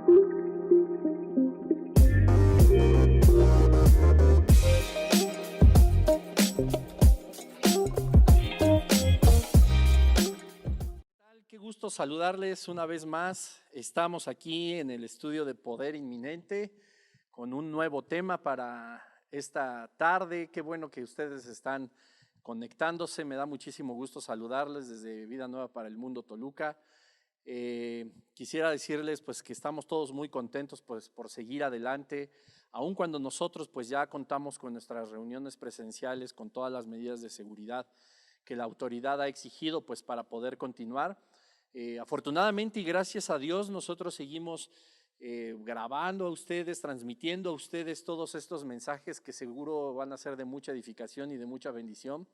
Qué gusto saludarles una vez más. Estamos aquí en el estudio de Poder Inminente con un nuevo tema para esta tarde. Qué bueno que ustedes están conectándose. Me da muchísimo gusto saludarles desde Vida Nueva para el Mundo Toluca. Quisiera decirles pues que estamos todos muy contentos pues por seguir adelante, aun cuando nosotros pues ya contamos con nuestras reuniones presenciales con todas las medidas de seguridad que la autoridad ha exigido pues para poder continuar. Afortunadamente y gracias a Dios nosotros seguimos grabando a ustedes, transmitiendo a ustedes todos estos mensajes que seguro van a ser de mucha edificación y de mucha bendición.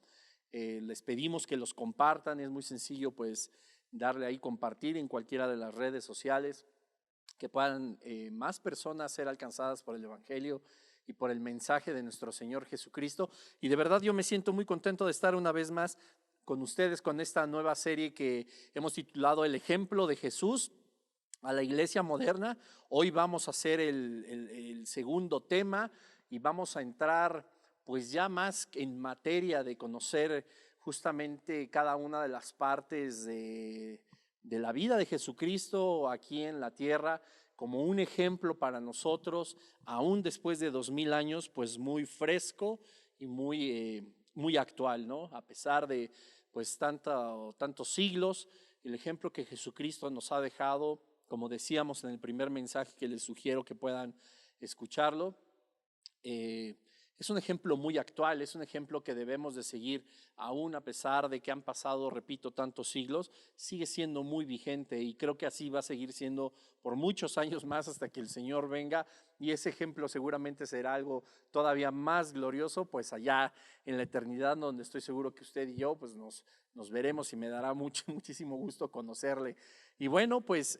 Les pedimos que los compartan, es muy sencillo pues darle ahí compartir en cualquiera de las redes sociales, que puedan más personas ser alcanzadas por el Evangelio y por el mensaje de nuestro Señor Jesucristo. Y de verdad yo me siento muy contento de estar una vez más con ustedes con esta nueva serie que hemos titulado El ejemplo de Jesús a la iglesia moderna. Hoy vamos a hacer el segundo tema y vamos a entrar pues ya más en materia de conocer justamente cada una de las partes de la vida de Jesucristo aquí en la tierra como un ejemplo para nosotros, aún después de 2000 años, pues muy fresco y muy actual, ¿no? A pesar de pues tantos siglos, el ejemplo que Jesucristo nos ha dejado, como decíamos en el primer mensaje que les sugiero que puedan escucharlo, es un ejemplo muy actual, es un ejemplo que debemos de seguir aún a pesar de que han pasado, repito, tantos siglos, sigue siendo muy vigente y creo que así va a seguir siendo por muchos años más hasta que el Señor venga, y ese ejemplo seguramente será algo todavía más glorioso pues allá en la eternidad, donde estoy seguro que usted y yo pues nos veremos y me dará muchísimo gusto conocerle. Y bueno, pues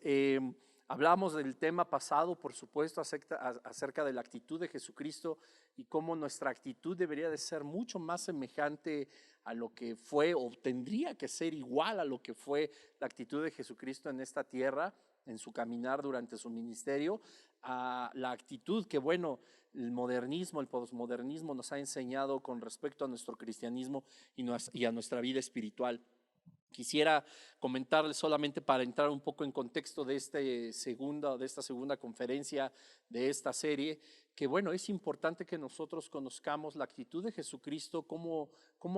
hablamos del tema pasado, por supuesto, acerca de la actitud de Jesucristo y cómo nuestra actitud debería de ser mucho más semejante a lo que fue, o tendría que ser igual a lo que fue la actitud de Jesucristo en esta tierra, en su caminar durante su ministerio, a la actitud que, bueno, el modernismo, el posmodernismo nos ha enseñado con respecto a nuestro cristianismo y a nuestra vida espiritual. Quisiera comentarles solamente para entrar un poco en contexto de esta segunda conferencia de esta serie, que bueno, es importante que nosotros conozcamos la actitud de Jesucristo, cómo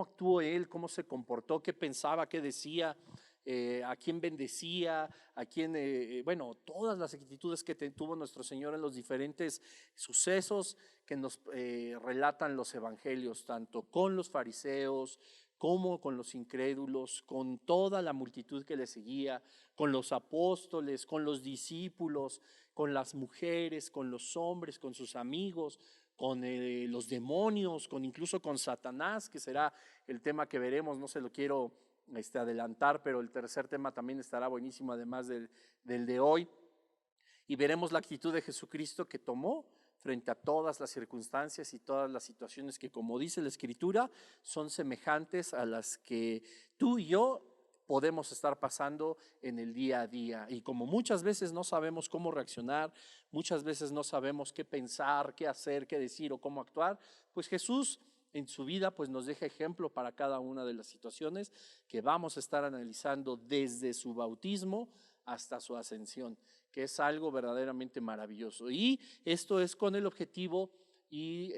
actuó Él, cómo se comportó, qué pensaba, qué decía, a quién bendecía, a quién, bueno, todas las actitudes que tuvo nuestro Señor en los diferentes sucesos que nos relatan los evangelios, tanto con los fariseos, como con los incrédulos, con toda la multitud que le seguía, con los apóstoles, con los discípulos, con las mujeres, con los hombres, con sus amigos, con los demonios, incluso con Satanás, que será el tema que veremos. No se lo quiero adelantar, pero el tercer tema también estará buenísimo, además del de hoy. Y veremos la actitud de Jesucristo que tomó frente a todas las circunstancias y todas las situaciones que, como dice la Escritura, son semejantes a las que tú y yo podemos estar pasando en el día a día. Y como muchas veces no sabemos cómo reaccionar, muchas veces no sabemos qué pensar, qué hacer, qué decir o cómo actuar, pues Jesús en su vida pues nos deja ejemplo para cada una de las situaciones que vamos a estar analizando desde su bautismo hasta su ascensión, que es algo verdaderamente maravilloso. Y esto es con el objetivo y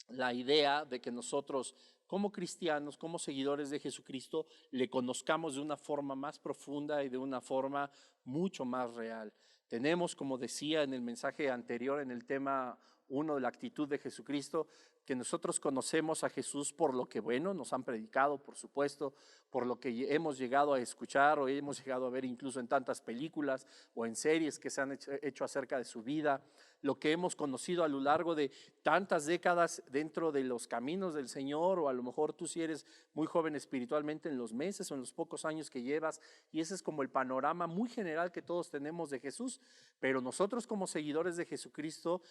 la idea de que nosotros como cristianos, como seguidores de Jesucristo, le conozcamos de una forma más profunda y de una forma mucho más real. Tenemos, como decía en el mensaje anterior, en el tema 1 de la actitud de Jesucristo, que nosotros conocemos a Jesús por lo que, bueno, nos han predicado, por supuesto, por lo que hemos llegado a escuchar o hemos llegado a ver incluso en tantas películas o en series que se han hecho acerca de su vida, lo que hemos conocido a lo largo de tantas décadas dentro de los caminos del Señor, o a lo mejor tú si eres muy joven espiritualmente, en los meses o en los pocos años que llevas, y ese es como el panorama muy general que todos tenemos de Jesús. Pero nosotros como seguidores de Jesucristo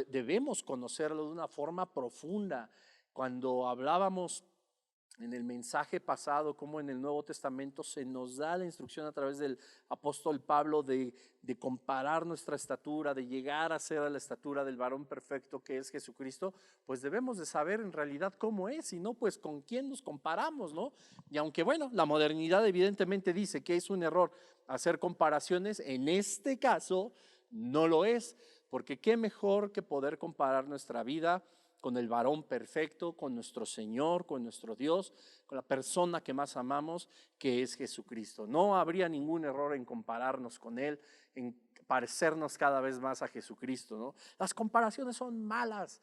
debemos conocerlo de una forma profunda. Cuando hablábamos en el mensaje pasado como en el Nuevo Testamento se nos da la instrucción a través del apóstol Pablo de comparar nuestra estatura, de llegar a ser a la estatura del varón perfecto que es Jesucristo, pues debemos de saber en realidad cómo es y no pues con quién nos comparamos, ¿no? Y aunque bueno, la modernidad evidentemente dice que es un error hacer comparaciones, en este caso no lo es, porque qué mejor que poder comparar nuestra vida con el varón perfecto, con nuestro Señor, con nuestro Dios, con la persona que más amamos, que es Jesucristo. No habría ningún error en compararnos con Él, en parecernos cada vez más a Jesucristo, ¿no? Las comparaciones son malas,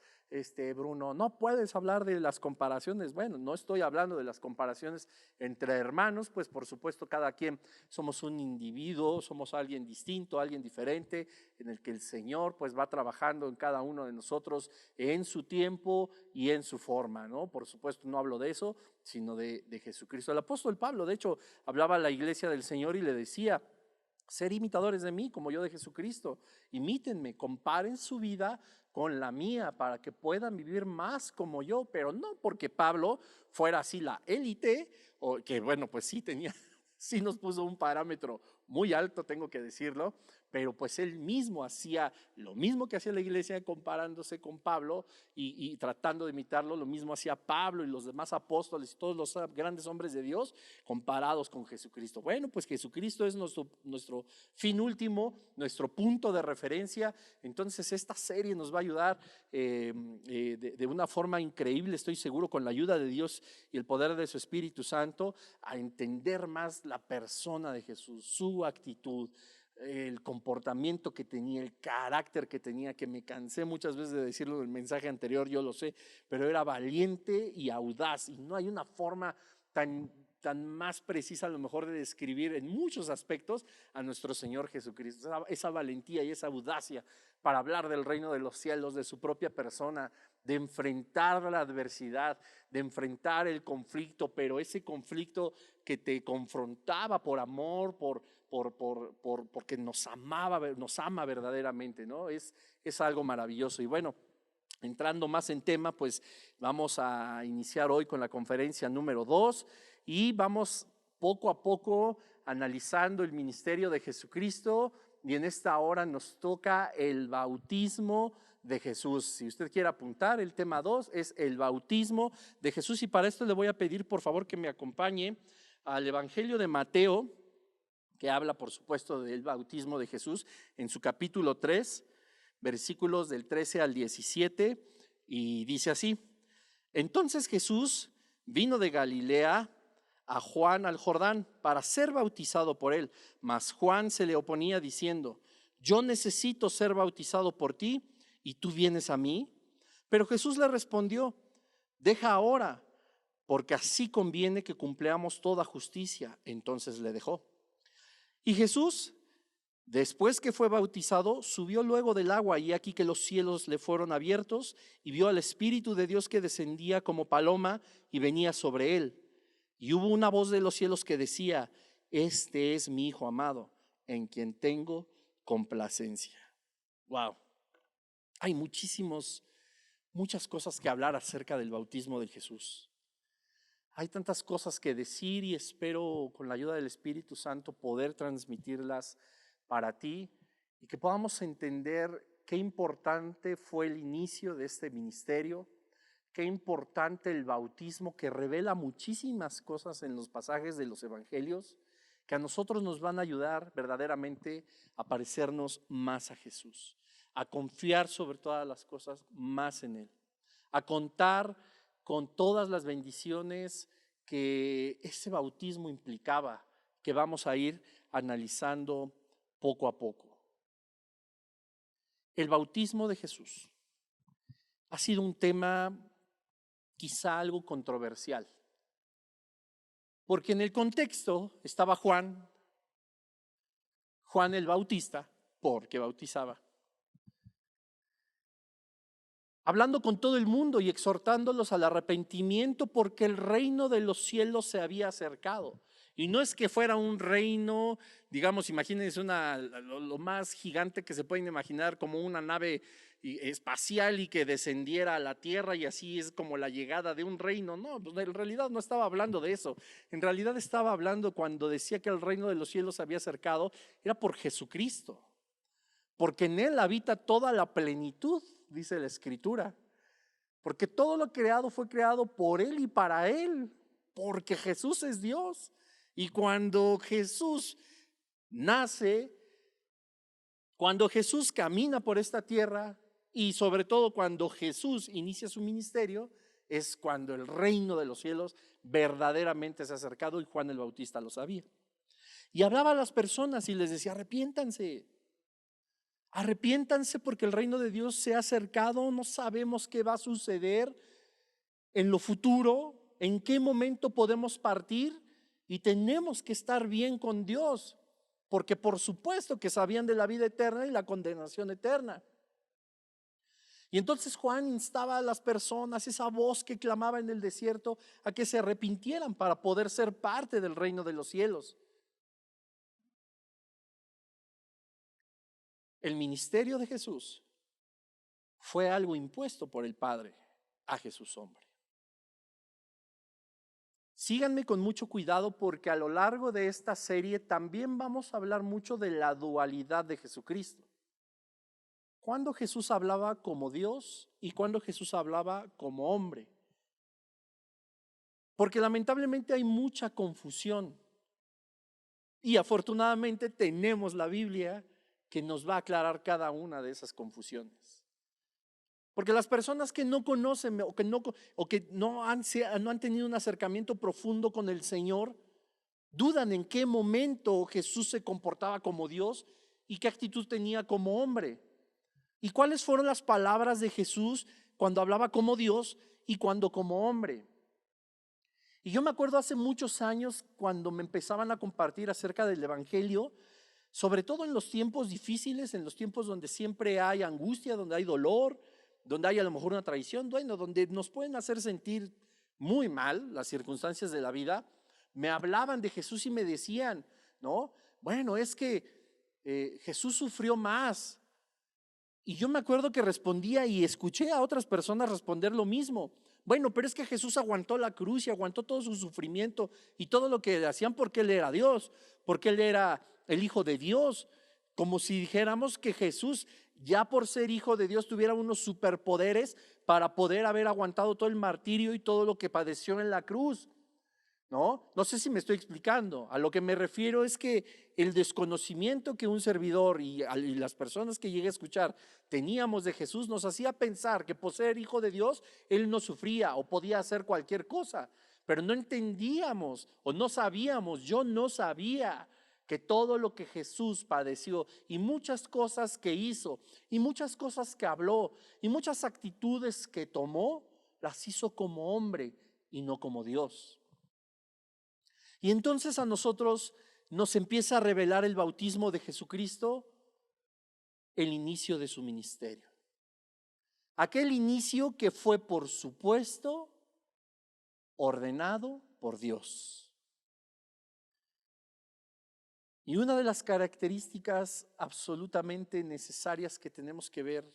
Bruno. No puedes hablar de las comparaciones. Bueno, no estoy hablando de las comparaciones entre hermanos, pues por supuesto cada quien somos un individuo, somos alguien distinto, alguien diferente, en el que el Señor pues va trabajando en cada uno de nosotros en su tiempo y en su forma, ¿no? Por supuesto no hablo de eso, sino de Jesucristo. El apóstol Pablo, de hecho, hablaba a la iglesia del Señor y le decía: ser imitadores de mí como yo de Jesucristo. Imítenme, comparen su vida con la mía para que puedan vivir más como yo, pero no porque Pablo fuera así la élite, o que bueno, pues sí tenía, sí nos puso un parámetro muy alto, tengo que decirlo, pero pues él mismo hacía lo mismo que hacía la iglesia comparándose con Pablo y tratando de imitarlo, lo mismo hacía Pablo y los demás apóstoles y todos los grandes hombres de Dios comparados con Jesucristo. Bueno, pues Jesucristo es nuestro fin último, nuestro punto de referencia. Entonces esta serie nos va a ayudar de una forma increíble, estoy seguro, con la ayuda de Dios y el poder de su Espíritu Santo, a entender más la persona de Jesús, su actitud, el comportamiento que tenía, el carácter que tenía, que me cansé muchas veces de decirlo en el mensaje anterior, yo lo sé, pero era valiente y audaz, y no hay una forma tan más precisa a lo mejor de describir en muchos aspectos a nuestro Señor Jesucristo, esa valentía y esa audacia para hablar del reino de los cielos, de su propia persona, de enfrentar la adversidad, de enfrentar el conflicto, pero ese conflicto que te confrontaba por amor, porque nos ama verdaderamente, ¿no? Es algo maravilloso. Y bueno, entrando más en tema, pues vamos a iniciar hoy con la conferencia número 2 y vamos poco a poco analizando el ministerio de Jesucristo, y en esta hora nos toca el bautismo de Jesús. Si usted quiere apuntar, el tema 2 es el bautismo de Jesús, y para esto le voy a pedir por favor que me acompañe al Evangelio de Mateo, que habla por supuesto del bautismo de Jesús, en su capítulo 3, versículos del 13 al 17, y dice así: entonces Jesús vino de Galilea a Juan al Jordán para ser bautizado por él, mas Juan se le oponía diciendo: yo necesito ser bautizado por ti y tú vienes a mí. Pero Jesús le respondió: deja ahora, porque así conviene que cumplamos toda justicia. Entonces le dejó. Y Jesús, después que fue bautizado, subió luego del agua, y aquí que los cielos le fueron abiertos, y vio al Espíritu de Dios que descendía como paloma y venía sobre él. Y hubo una voz de los cielos que decía: este es mi Hijo amado, en quien tengo complacencia. Wow. Hay muchas cosas que hablar acerca del bautismo de Jesús. Hay tantas cosas que decir, y espero con la ayuda del Espíritu Santo poder transmitirlas para ti y que podamos entender qué importante fue el inicio de este ministerio, qué importante el bautismo, que revela muchísimas cosas en los pasajes de los evangelios que a nosotros nos van a ayudar verdaderamente a parecernos más a Jesús, a confiar sobre todas las cosas más en Él, a contar con todas las bendiciones que ese bautismo implicaba, que vamos a ir analizando poco a poco. El bautismo de Jesús ha sido un tema quizá algo controversial, porque en el contexto estaba Juan el Bautista, porque bautizaba, hablando con todo el mundo y exhortándolos al arrepentimiento, porque el reino de los cielos se había acercado. Y no es que fuera un reino, digamos, imagínense lo más gigante que se pueden imaginar, como una nave espacial y que descendiera a la tierra y así es como la llegada de un reino. No, pues en realidad no estaba hablando de eso. En realidad estaba hablando cuando decía que el reino de los cielos se había acercado, era por Jesucristo. Porque en Él habita toda la plenitud, dice la Escritura. Porque todo lo creado fue creado por Él y para Él. Porque Jesús es Dios. Y cuando Jesús nace, cuando Jesús camina por esta tierra y sobre todo cuando Jesús inicia su ministerio, es cuando el reino de los cielos verdaderamente se ha acercado y Juan el Bautista lo sabía. Y hablaba a las personas y les decía, arrepiéntanse. Arrepiéntanse porque el reino de Dios se ha acercado, no sabemos qué va a suceder en lo futuro, en qué momento podemos partir y tenemos que estar bien con Dios, porque por supuesto que sabían de la vida eterna y la condenación eterna. Y entonces Juan instaba a las personas, esa voz que clamaba en el desierto, a que se arrepintieran para poder ser parte del reino de los cielos. El ministerio de Jesús fue algo impuesto por el Padre a Jesús hombre. Síganme con mucho cuidado porque a lo largo de esta serie también vamos a hablar mucho de la dualidad de Jesucristo. Cuando Jesús hablaba como Dios y cuando Jesús hablaba como hombre. Porque lamentablemente hay mucha confusión. Y afortunadamente tenemos la Biblia que nos va a aclarar cada una de esas confusiones. Porque las personas que no conocen o que no han tenido un acercamiento profundo con el Señor, dudan en qué momento Jesús se comportaba como Dios y qué actitud tenía como hombre. Y cuáles fueron las palabras de Jesús cuando hablaba como Dios y cuando como hombre. Y yo me acuerdo hace muchos años cuando me empezaban a compartir acerca del Evangelio, sobre todo en los tiempos difíciles, en los tiempos donde siempre hay angustia, donde hay dolor, donde hay a lo mejor una traición, bueno, donde nos pueden hacer sentir muy mal las circunstancias de la vida, me hablaban de Jesús y me decían, ¿no? Bueno, es que Jesús sufrió más. Y yo me acuerdo que respondía y escuché a otras personas responder lo mismo. Bueno, pero es que Jesús aguantó la cruz y aguantó todo su sufrimiento y todo lo que le hacían porque Él era Dios, porque Él era el Hijo de Dios. Como si dijéramos que Jesús, ya por ser Hijo de Dios, tuviera unos superpoderes para poder haber aguantado todo el martirio y todo lo que padeció en la cruz. No sé si me estoy explicando. A lo que me refiero es que el desconocimiento que un servidor y las personas que llegué a escuchar teníamos de Jesús nos hacía pensar que por ser hijo de Dios, Él no sufría o podía hacer cualquier cosa. Pero no entendíamos o no sabíamos, yo no sabía que todo lo que Jesús padeció y muchas cosas que hizo y muchas cosas que habló y muchas actitudes que tomó, las hizo como hombre y no como Dios. Y entonces a nosotros nos empieza a revelar el bautismo de Jesucristo, el inicio de su ministerio. Aquel inicio que fue, por supuesto, ordenado por Dios. Y una de las características absolutamente necesarias que tenemos que ver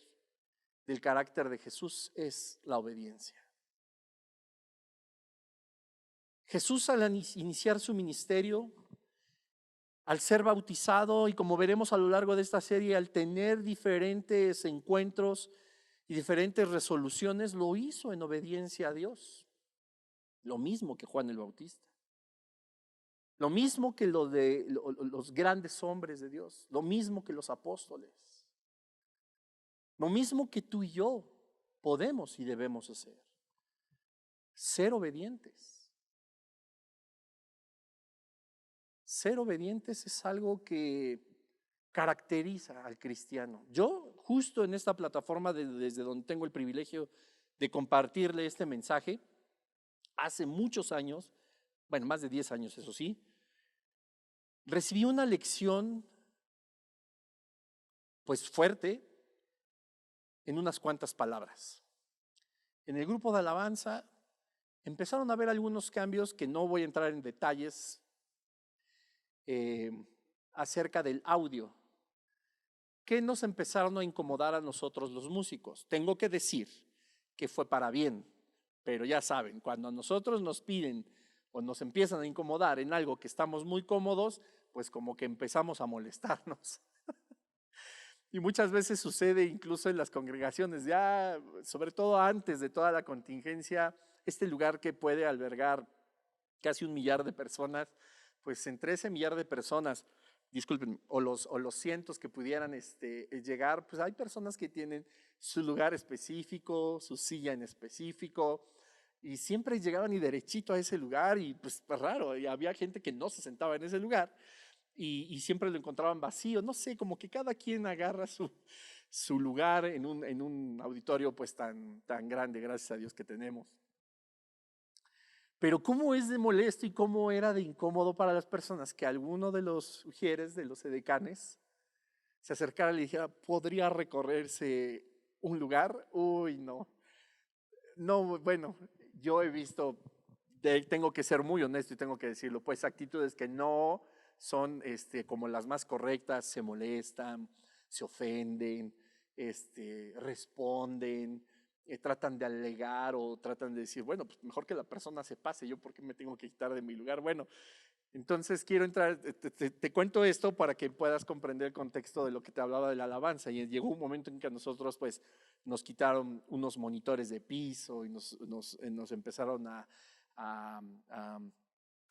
del carácter de Jesús es la obediencia. Jesús, al iniciar su ministerio, al ser bautizado y como veremos a lo largo de esta serie, al tener diferentes encuentros y diferentes resoluciones, lo hizo en obediencia a Dios. Lo mismo que Juan el Bautista. Lo mismo que los grandes hombres de Dios. Lo mismo que los apóstoles. Lo mismo que tú y yo podemos y debemos hacer. Ser obedientes. Ser obedientes es algo que caracteriza al cristiano. Yo justo en esta plataforma desde donde tengo el privilegio de compartirle este mensaje, hace muchos años, bueno, más de 10 años eso sí, recibí una lección pues fuerte en unas cuantas palabras. En el grupo de alabanza empezaron a haber algunos cambios que no voy a entrar en detalles eh, acerca del audio, que nos empezaron a incomodar a nosotros los músicos. Tengo que decir que fue para bien, pero ya saben, cuando a nosotros nos piden o nos empiezan a incomodar en algo que estamos muy cómodos, pues como que empezamos a molestarnos. Y muchas veces sucede incluso en las congregaciones, ya sobre todo antes de toda la contingencia, este lugar que puede albergar casi 1 millar de personas, pues entre ese millar de personas, disculpen, o los cientos que pudieran llegar, pues hay personas que tienen su lugar específico, su silla en específico, y siempre llegaban y derechito a ese lugar, y pues raro, y había gente que no se sentaba en ese lugar, y siempre lo encontraban vacío, no sé, como que cada quien agarra su lugar en un auditorio pues tan grande, gracias a Dios que tenemos. Pero cómo es de molesto y cómo era de incómodo para las personas que alguno de los ujieres, de los edecanes, se acercara y le dijera, ¿podría recorrerse un lugar? Uy, no. No, bueno, yo he visto, tengo que ser muy honesto y tengo que decirlo, pues actitudes que no son como las más correctas, se molestan, se ofenden, responden, tratan de alegar o tratan de decir, bueno, pues mejor que la persona se pase, yo por qué me tengo que quitar de mi lugar. Bueno, entonces quiero entrar, te cuento esto para que puedas comprender el contexto de lo que te hablaba de la alabanza. Y llegó un momento en que a nosotros pues nos quitaron unos monitores de piso y nos empezaron a, a-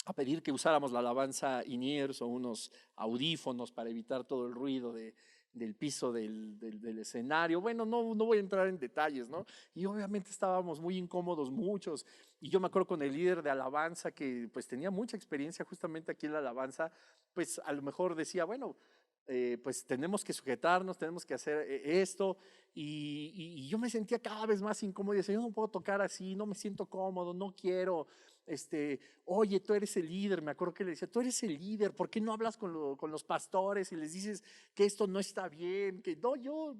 a pedir que usáramos la alabanza in-ears o unos audífonos para evitar todo el ruido del piso del escenario. Bueno, no voy a entrar en detalles, ¿no? Y obviamente estábamos muy incómodos muchos. Y yo me acuerdo con el líder de alabanza que pues tenía mucha experiencia justamente aquí en la alabanza, pues a lo mejor decía, bueno, pues tenemos que sujetarnos, tenemos que hacer esto. Y yo me sentía cada vez más incómodo y decía, yo no puedo tocar así, no me siento cómodo, no quiero. Oye, tú eres el líder, me acuerdo que le decía, tú eres el líder, ¿por qué no hablas con los pastores y les dices que esto no está bien? Que no, yo,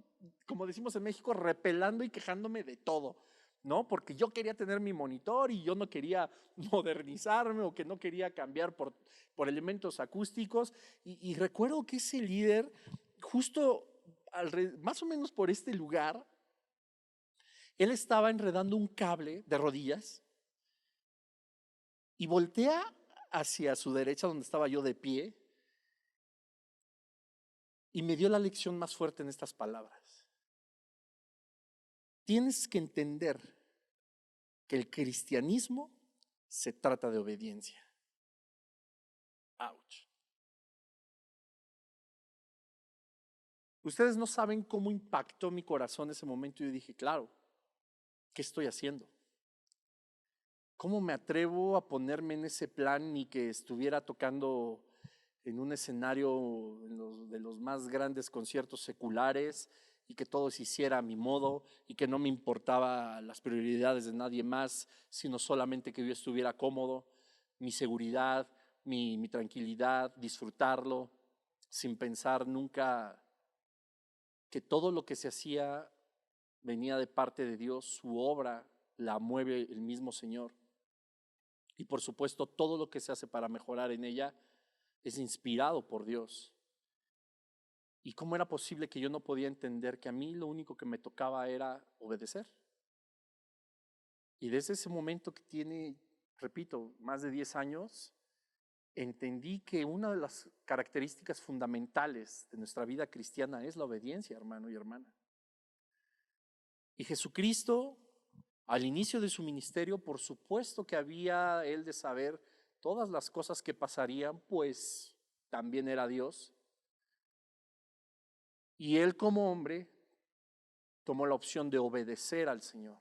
como decimos en México, repelando y quejándome de todo, ¿no? Porque yo quería tener mi monitor y yo no quería modernizarme o que no quería cambiar por elementos acústicos. Y recuerdo que ese líder, justo más o menos por este lugar, él estaba enredando un cable de rodillas y voltea hacia su derecha donde estaba yo de pie y me dio la lección más fuerte en estas palabras. Tienes que entender que el cristianismo se trata de obediencia. Ouch. Ustedes no saben cómo impactó mi corazón ese momento y yo dije, claro, ¿qué estoy haciendo? ¿Cómo me atrevo a ponerme en ese plan ni que estuviera tocando en un escenario de los más grandes conciertos seculares y que todo se hiciera a mi modo y que no me importaba las prioridades de nadie más, sino solamente que yo estuviera cómodo, mi seguridad, mi tranquilidad, disfrutarlo, sin pensar nunca que todo lo que se hacía venía de parte de Dios, su obra la mueve el mismo Señor. Y por supuesto, todo lo que se hace para mejorar en ella es inspirado por Dios. ¿Y cómo era posible que yo no podía entender que a mí lo único que me tocaba era obedecer? Y desde ese momento que tiene, repito, más de 10 años, entendí que una de las características fundamentales de nuestra vida cristiana es la obediencia, hermano y hermana. Y Jesucristo, al inicio de su ministerio, por supuesto que había él de saber todas las cosas que pasarían, pues también era Dios. Y él como hombre tomó la opción de obedecer al Señor.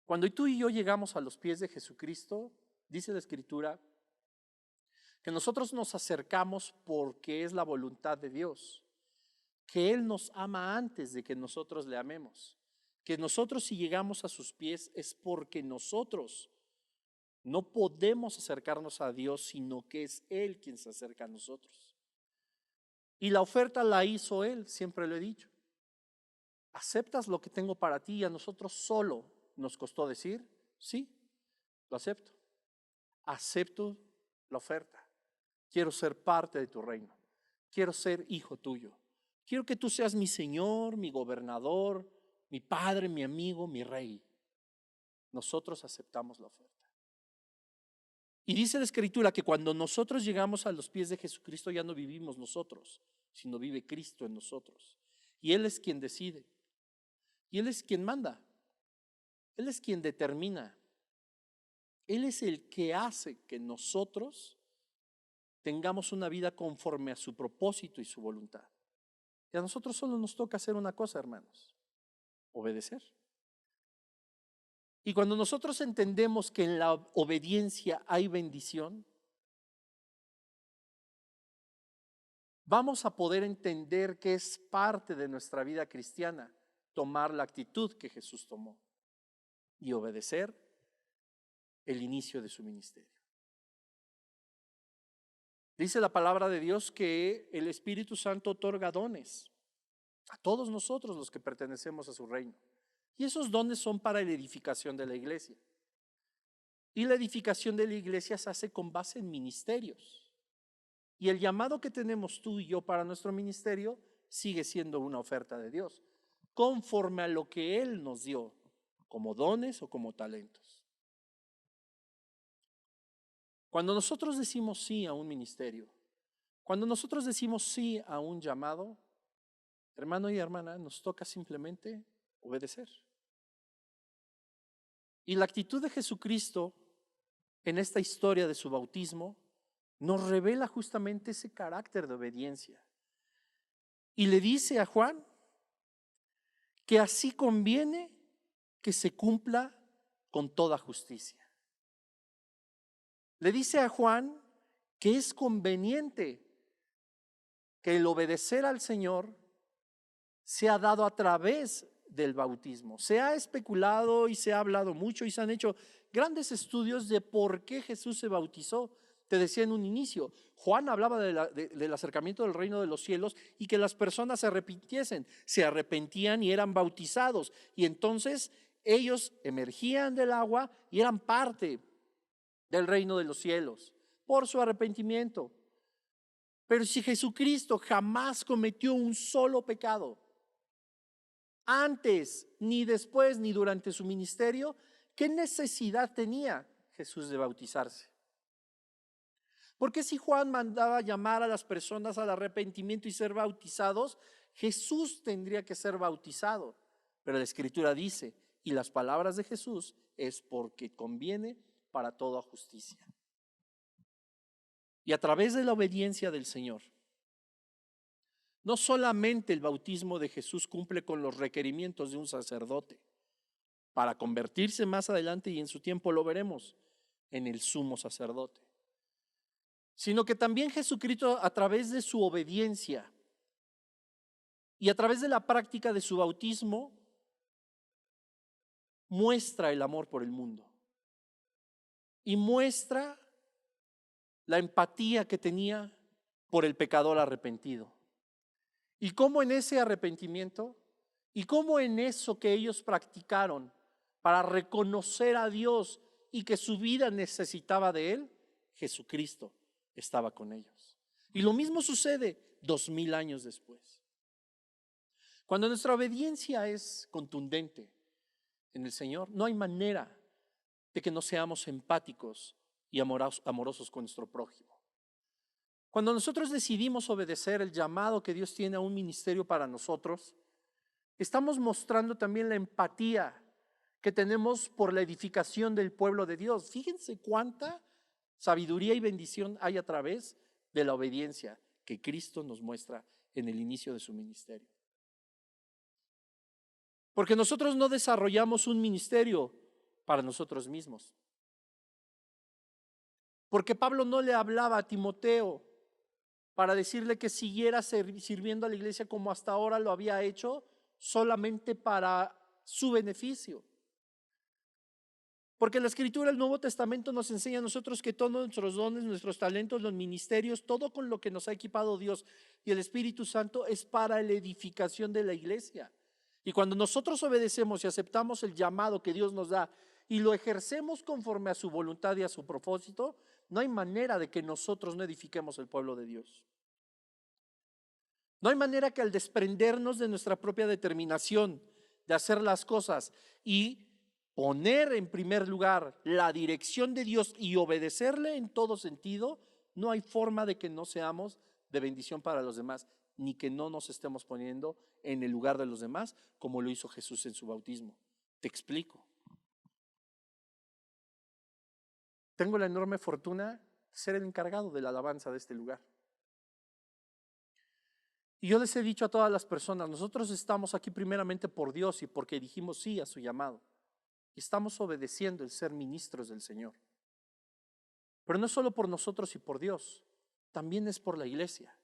Cuando tú y yo llegamos a los pies de Jesucristo, dice la Escritura, que nosotros nos acercamos porque es la voluntad de Dios, que Él nos ama antes de que nosotros le amemos, que nosotros si llegamos a sus pies es porque nosotros no podemos acercarnos a Dios, sino que es Él quien se acerca a nosotros. Y la oferta la hizo Él, siempre lo he dicho. ¿Aceptas lo que tengo para ti? Y a nosotros solo nos costó decir, sí, lo acepto. Acepto la oferta. Quiero ser parte de tu reino. Quiero ser hijo tuyo. Quiero que tú seas mi Señor, mi gobernador, mi Padre, mi amigo, mi Rey. Nosotros aceptamos la oferta. Y dice la Escritura que cuando nosotros llegamos a los pies de Jesucristo ya no vivimos nosotros, sino vive Cristo en nosotros. Y Él es quien decide. Y Él es quien manda. Él es quien determina. Él es el que hace que nosotros tengamos una vida conforme a su propósito y su voluntad. Y a nosotros solo nos toca hacer una cosa, hermanos: obedecer. Y cuando nosotros entendemos que en la obediencia hay bendición, vamos a poder entender que es parte de nuestra vida cristiana tomar la actitud que Jesús tomó y obedecer el inicio de su ministerio. Dice la palabra de Dios que el Espíritu Santo otorga dones a todos nosotros los que pertenecemos a su reino. Y esos dones son para la edificación de la iglesia. Y la edificación de la iglesia se hace con base en ministerios. Y el llamado que tenemos tú y yo para nuestro ministerio sigue siendo una oferta de Dios, conforme a lo que Él nos dio, como dones o como talentos. Cuando nosotros decimos sí a un ministerio, cuando nosotros decimos sí a un llamado, hermano y hermana, nos toca simplemente obedecer. Y la actitud de Jesucristo en esta historia de su bautismo nos revela justamente ese carácter de obediencia. Y le dice a Juan que así conviene que se cumpla con toda justicia. Le dice a Juan que es conveniente que el obedecer al Señor sea dado a través del bautismo. Se ha especulado y se ha hablado mucho y se han hecho grandes estudios de por qué Jesús se bautizó. Te decía en un inicio, Juan hablaba del acercamiento del reino de los cielos y que las personas se arrepentían y eran bautizados. Y entonces ellos emergían del agua y eran parte del reino de los cielos por su arrepentimiento. Pero si Jesucristo jamás cometió un solo pecado, antes, ni después, ni durante su ministerio, ¿qué necesidad tenía Jesús de bautizarse? Porque si Juan mandaba llamar a las personas al arrepentimiento y ser bautizados, Jesús tendría que ser bautizado. Pero la Escritura dice, y las palabras de Jesús es porque conviene para toda justicia. Y a través de la obediencia del Señor, no solamente el bautismo de Jesús cumple con los requerimientos de un sacerdote para convertirse más adelante, y en su tiempo lo veremos, en el sumo sacerdote, sino que también Jesucristo, a través de su obediencia y a través de la práctica de su bautismo, muestra el amor por el mundo y muestra la empatía que tenía por el pecador arrepentido. Y cómo en ese arrepentimiento y cómo en eso que ellos practicaron para reconocer a Dios y que su vida necesitaba de Él, Jesucristo estaba con ellos. Y lo mismo sucede 2000 años después. Cuando nuestra obediencia es contundente en el Señor, no hay manera de que no seamos empáticos y amorosos con nuestro prójimo. Cuando nosotros decidimos obedecer el llamado que Dios tiene a un ministerio para nosotros, estamos mostrando también la empatía que tenemos por la edificación del pueblo de Dios. Fíjense cuánta sabiduría y bendición hay a través de la obediencia que Cristo nos muestra en el inicio de su ministerio. Porque nosotros no desarrollamos un ministerio para nosotros mismos. Porque Pablo no le hablaba a Timoteo para decirle que siguiera sirviendo a la iglesia como hasta ahora lo había hecho, solamente para su beneficio. Porque la Escritura del Nuevo Testamento nos enseña a nosotros que todos nuestros dones, nuestros talentos, los ministerios, todo con lo que nos ha equipado Dios y el Espíritu Santo es para la edificación de la iglesia. Y cuando nosotros obedecemos y aceptamos el llamado que Dios nos da y lo ejercemos conforme a su voluntad y a su propósito, no hay manera de que nosotros no edifiquemos el pueblo de Dios. No hay manera que al desprendernos de nuestra propia determinación de hacer las cosas y poner en primer lugar la dirección de Dios y obedecerle en todo sentido, no hay forma de que no seamos de bendición para los demás, ni que no nos estemos poniendo en el lugar de los demás, como lo hizo Jesús en su bautismo. Te explico. Tengo la enorme fortuna de ser el encargado de la alabanza de este lugar. Y yo les he dicho a todas las personas, nosotros estamos aquí primeramente por Dios y porque dijimos sí a su llamado. Y estamos obedeciendo el ser ministros del Señor. Pero no solo por nosotros y por Dios, también es por la iglesia.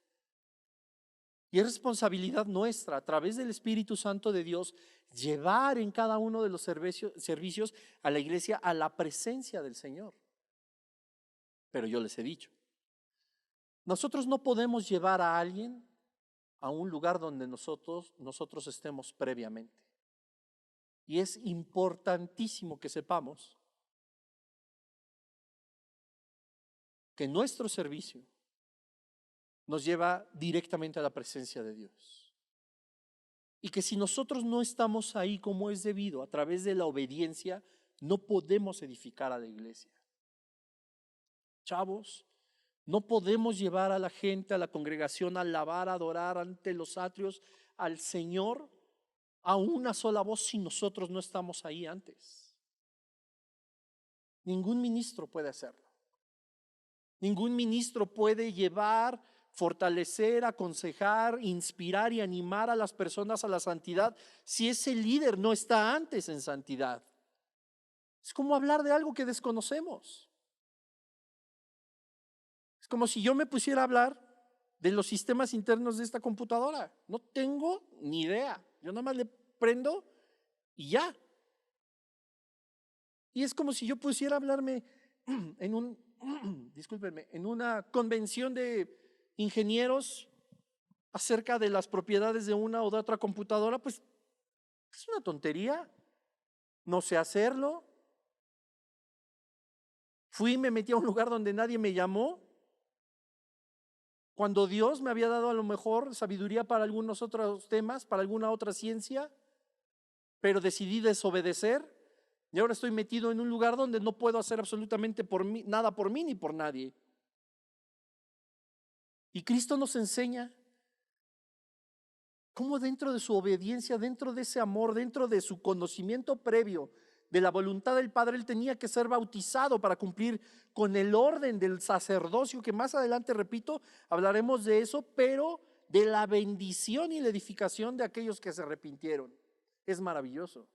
Y es responsabilidad nuestra, a través del Espíritu Santo de Dios, llevar en cada uno de los servicios a la iglesia a la presencia del Señor. Pero yo les he dicho, nosotros no podemos llevar a alguien a un lugar donde nosotros estemos previamente. Y es importantísimo que sepamos que nuestro servicio nos lleva directamente a la presencia de Dios. Y que si nosotros no estamos ahí como es debido, a través de la obediencia, no podemos edificar a la iglesia. Chavos, no podemos llevar a la gente, a la congregación, a alabar, a adorar ante los atrios al Señor a una sola voz si nosotros no estamos ahí antes. Ningún ministro puede hacerlo. Ningún ministro puede llevar, fortalecer, aconsejar, inspirar y animar a las personas a la santidad si ese líder no está antes en santidad. Es como hablar de algo que desconocemos. Es como si yo me pusiera a hablar de los sistemas internos de esta computadora. No tengo ni idea. Yo nada más le prendo y ya. Y es como si yo pusiera a hablarme en una convención de ingenieros acerca de las propiedades de una o de otra computadora, pues es una tontería. No sé hacerlo. Fui y me metí a un lugar donde nadie me llamó, cuando Dios me había dado a lo mejor sabiduría para algunos otros temas, para alguna otra ciencia, pero decidí desobedecer y ahora estoy metido en un lugar donde no puedo hacer absolutamente nada por mí ni por nadie. Y Cristo nos enseña cómo dentro de su obediencia, dentro de ese amor, dentro de su conocimiento previo de la voluntad del Padre, Él tenía que ser bautizado para cumplir con el orden del sacerdocio, que más adelante, repito, hablaremos de eso, pero de la bendición y la edificación de aquellos que se arrepintieron. Es maravilloso.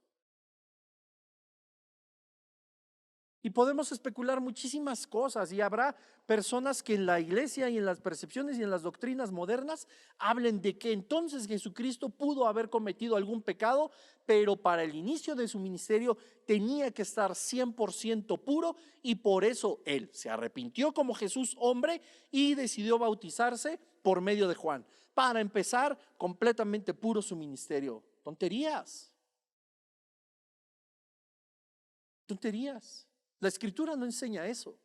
Y podemos especular muchísimas cosas y habrá personas que en la iglesia y en las percepciones y en las doctrinas modernas hablen de que entonces Jesucristo pudo haber cometido algún pecado, pero para el inicio de su ministerio tenía que estar 100% puro y por eso Él se arrepintió como Jesús hombre y decidió bautizarse por medio de Juan, para empezar completamente puro su ministerio. Tonterías. Tonterías. La Escritura no enseña eso.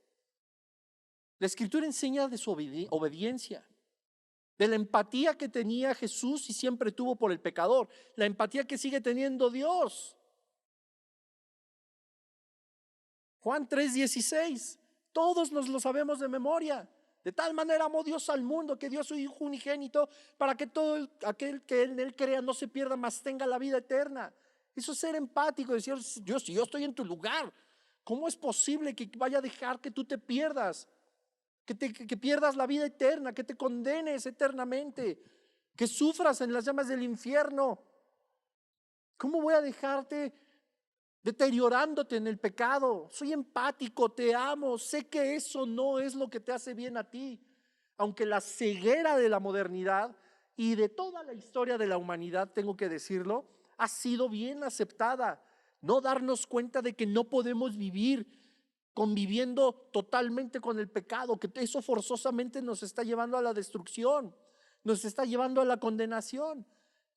La Escritura enseña de su obediencia, de la empatía que tenía Jesús y siempre tuvo por el pecador, la empatía que sigue teniendo Dios. Juan 3:16, todos nos lo sabemos de memoria. De tal manera amó Dios al mundo que dio a su Hijo unigénito para que todo aquel que en Él crea no se pierda, mas tenga la vida eterna. Eso es ser empático, decir, Dios, si yo estoy en tu lugar, ¿cómo es posible que vaya a dejar que tú te pierdas? Que pierdas la vida eterna, que te condenes eternamente, que sufras en las llamas del infierno. ¿Cómo voy a dejarte deteriorándote en el pecado? Soy empático, te amo, sé que eso no es lo que te hace bien a ti. Aunque la ceguera de la modernidad y de toda la historia de la humanidad, tengo que decirlo, ha sido bien aceptada. No darnos cuenta de que no podemos vivir conviviendo totalmente con el pecado, que eso forzosamente nos está llevando a la destrucción, nos está llevando a la condenación.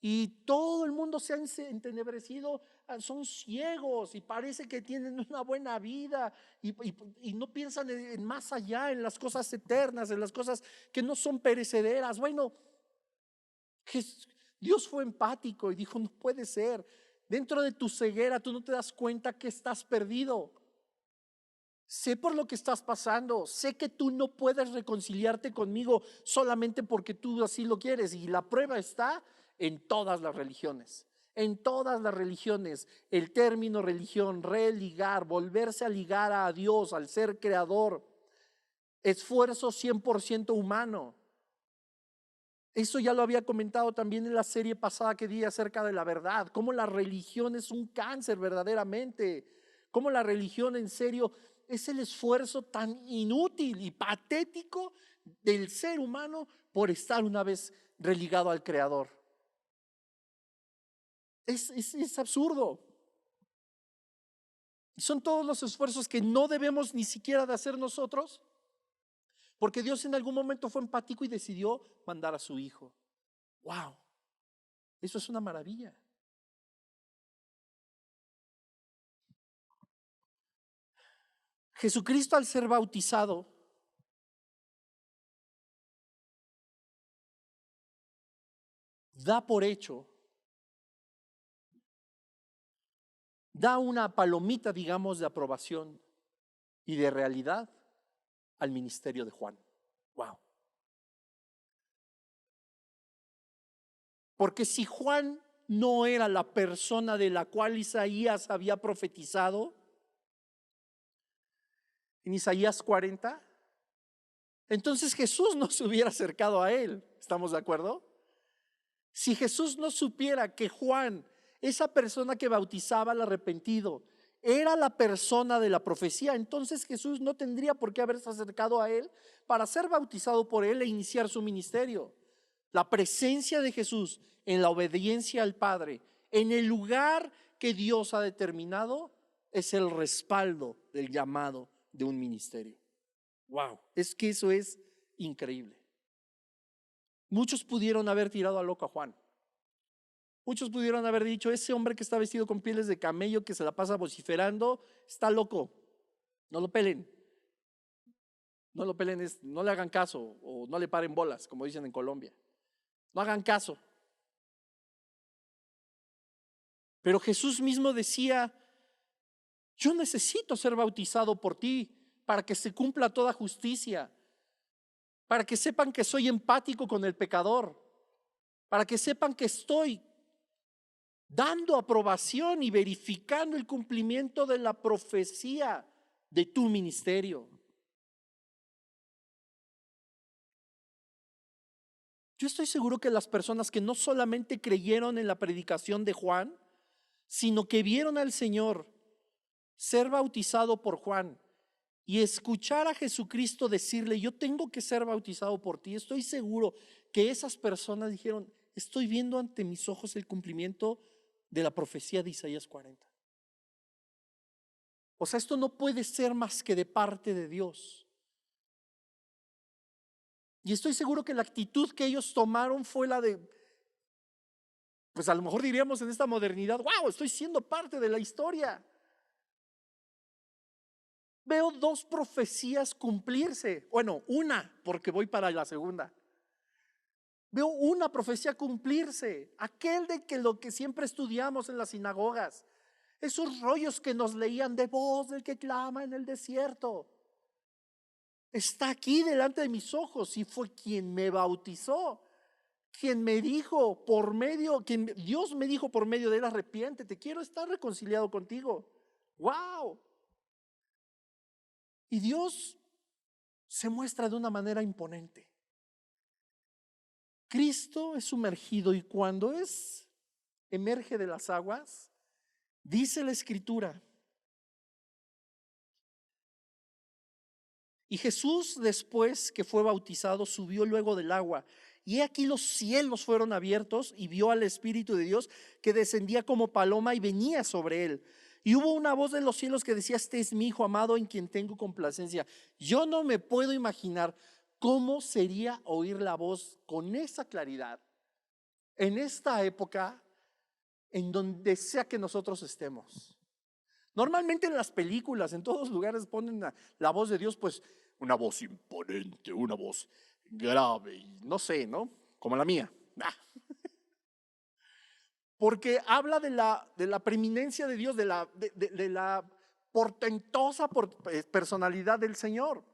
y todo el mundo se ha entenebrecido, son ciegos y parece que tienen una buena vida y no piensan en más allá, en las cosas eternas, en las cosas que no son perecederas. Bueno, Dios fue empático y dijo, no puede ser. Dentro de tu ceguera tú no te das cuenta que estás perdido. Sé por lo que estás pasando, sé que tú no puedes reconciliarte conmigo solamente porque tú así lo quieres, y la prueba está en todas las religiones. En todas las religiones, el término religión, religar, volverse a ligar a Dios, al ser creador, esfuerzo 100% humano. Eso ya lo había comentado también en la serie pasada que di acerca de la verdad, cómo la religión es un cáncer verdaderamente, cómo la religión en serio es el esfuerzo tan inútil y patético del ser humano por estar una vez religado al Creador. Es absurdo. Son todos los esfuerzos que no debemos ni siquiera de hacer nosotros, porque Dios en algún momento fue empático y decidió mandar a su Hijo. ¡Wow! Eso es una maravilla. Jesucristo, al ser bautizado, da por hecho, da una palomita, digamos, de aprobación y de realidad al ministerio de Juan. Wow. Porque si Juan no era la persona de la cual Isaías había profetizado en Isaías 40, entonces Jesús no se hubiera acercado a él. ¿Estamos de acuerdo? Si Jesús no supiera que Juan, esa persona que bautizaba al arrepentido, era la persona de la profecía, entonces Jesús no tendría por qué haberse acercado a él para ser bautizado por él e iniciar su ministerio. La presencia de Jesús en la obediencia al Padre, en el lugar que Dios ha determinado, es el respaldo del llamado de un ministerio. Wow, es que eso es increíble. Muchos pudieron haber tirado a loco a Juan. Muchos pudieron haber dicho, ese hombre que está vestido con pieles de camello, que se la pasa vociferando, está loco. No lo pelen. No lo pelen, no le hagan caso o no le paren bolas, como dicen en Colombia. No hagan caso. Pero Jesús mismo decía, yo necesito ser bautizado por ti para que se cumpla toda justicia, para que sepan que soy empático con el pecador, para que sepan que estoy dando aprobación y verificando el cumplimiento de la profecía de tu ministerio. Yo estoy seguro que las personas que no solamente creyeron en la predicación de Juan, sino que vieron al Señor ser bautizado por Juan y escuchar a Jesucristo decirle, yo tengo que ser bautizado por ti, estoy seguro que esas personas dijeron, estoy viendo ante mis ojos el cumplimiento de la profecía de Isaías 40. O sea, esto no puede ser más que de parte de Dios. Y estoy seguro que la actitud que ellos tomaron fue la de, pues a lo mejor diríamos en esta modernidad, wow, estoy siendo parte de la historia. Veo dos profecías cumplirse. Bueno, una, porque voy para la segunda. Veo una profecía cumplirse. Aquel de que lo que siempre estudiamos en las sinagogas. Esos rollos que nos leían de voz del que clama en el desierto. Está aquí delante de mis ojos y fue quien me bautizó. Quien me dijo por medio, Dios me dijo por medio de él, arrepiéntete, quiero estar reconciliado contigo. ¡Wow! Y Dios se muestra de una manera imponente. Cristo es sumergido y cuando emerge de las aguas, dice la Escritura. Y Jesús, después que fue bautizado, subió luego del agua. Y aquí los cielos fueron abiertos y vio al Espíritu de Dios que descendía como paloma y venía sobre él. Y hubo una voz de los cielos que decía, este es mi Hijo amado en quien tengo complacencia. Yo no me puedo imaginar cómo sería oír la voz con esa claridad en esta época, en donde sea que nosotros estemos. Normalmente en las películas, en todos lugares ponen la voz de Dios, pues una voz imponente, una voz grave, y no sé, ¿no? Como la mía. Porque habla de la preeminencia de Dios, de la portentosa personalidad del Señor.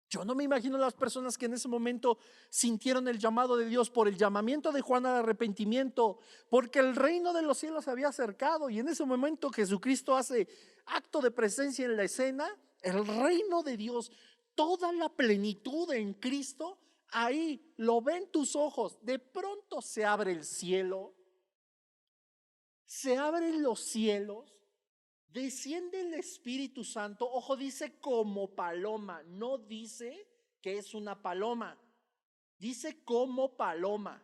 Yo no me imagino las personas que en ese momento sintieron el llamado de Dios por el llamamiento de Juan al arrepentimiento, porque el reino de los cielos se había acercado y en ese momento Jesucristo hace acto de presencia en la escena, el reino de Dios, toda la plenitud en Cristo, ahí lo ven tus ojos, de pronto se abre el cielo, se abren los cielos. Desciende el Espíritu Santo, ojo, dice como paloma, no dice que es una paloma, dice como paloma.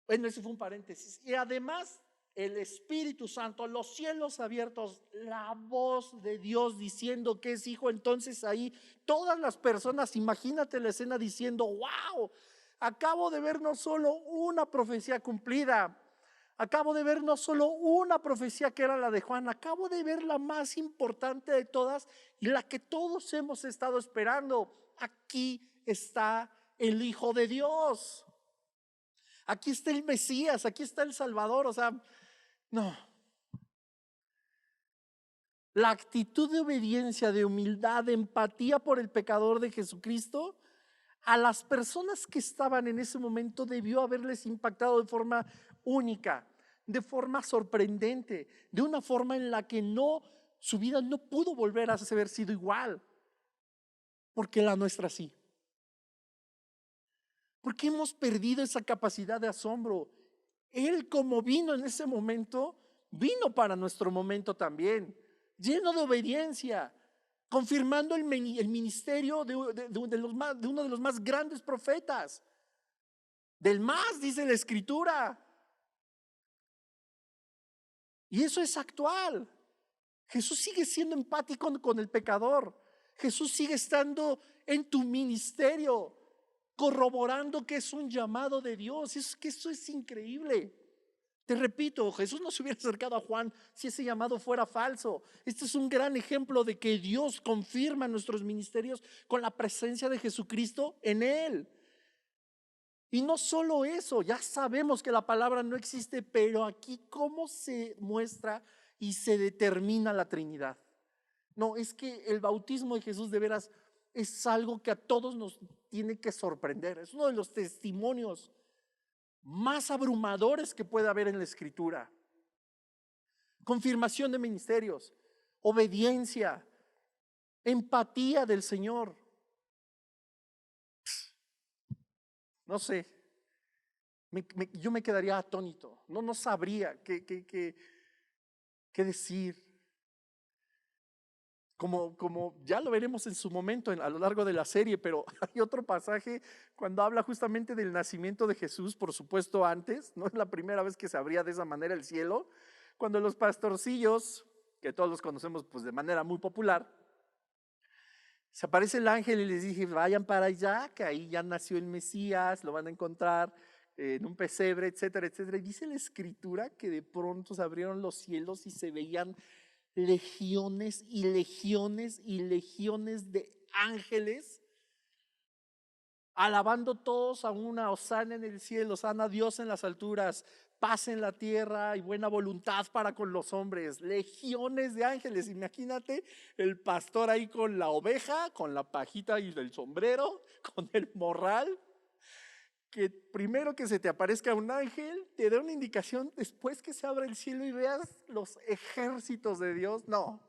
Bueno, ese fue un paréntesis. Y además, el Espíritu Santo, los cielos abiertos, la voz de Dios diciendo que es hijo. Entonces ahí todas las personas, imagínate la escena diciendo, wow, acabo de ver no solo una profecía cumplida, acabo de ver no solo una profecía que era la de Juan, acabo de ver la más importante de todas y la que todos hemos estado esperando. Aquí está el Hijo de Dios. Aquí está el Mesías, aquí está el Salvador. O sea, no. La actitud de obediencia, de humildad, de empatía por el pecador de Jesucristo, a las personas que estaban en ese momento debió haberles impactado de forma única, de forma sorprendente, de una forma en la que su vida no pudo volver a haber sido igual, porque la nuestra sí. Porque hemos perdido esa capacidad de asombro. Él, como vino en ese momento, vino para nuestro momento también, lleno de obediencia, confirmando el ministerio de uno de los más grandes profetas. Del más, dice la Escritura. Y eso es actual. Jesús sigue siendo empático con el pecador. Jesús sigue estando en tu ministerio, corroborando que es un llamado de Dios. Es que eso es increíble. Te repito, Jesús no se hubiera acercado a Juan si ese llamado fuera falso. Este es un gran ejemplo de que Dios confirma nuestros ministerios con la presencia de Jesucristo en él. Y no solo eso, ya sabemos que la palabra no existe, pero aquí cómo se muestra y se determina la Trinidad. No, es que el bautismo de Jesús de veras es algo que a todos nos tiene que sorprender. Es uno de los testimonios más abrumadores que puede haber en la Escritura. Confirmación de ministerios, obediencia, empatía del Señor. No sé, yo me quedaría atónito, no sabría qué decir. Como ya lo veremos en su momento a lo largo de la serie, pero hay otro pasaje cuando habla justamente del nacimiento de Jesús, por supuesto antes, no es la primera vez que se abría de esa manera el cielo, cuando los pastorcillos, que todos los conocemos pues de manera muy popular, se aparece el ángel y les dije, vayan para allá, que ahí ya nació el Mesías, lo van a encontrar en un pesebre, etcétera, etcétera. Y dice la Escritura que de pronto se abrieron los cielos y se veían legiones y legiones y legiones de ángeles, alabando todos a una hosana en el cielo, hosana a Dios en las alturas, paz en la tierra y buena voluntad para con los hombres. Legiones de ángeles. Imagínate el pastor ahí con la oveja, con la pajita y el sombrero, con el morral. Que primero que se te aparezca un ángel, te da una indicación, después que se abra el cielo y veas los ejércitos de Dios. No.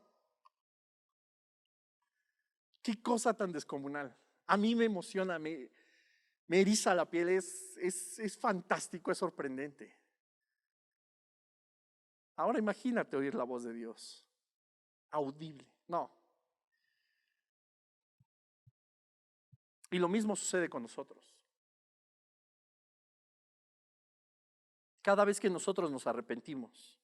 Qué cosa tan descomunal. A mí me emociona, me eriza la piel, es fantástico, es sorprendente. Ahora imagínate oír la voz de Dios, audible. No. Y lo mismo sucede con nosotros. Cada vez que nosotros nos arrepentimos,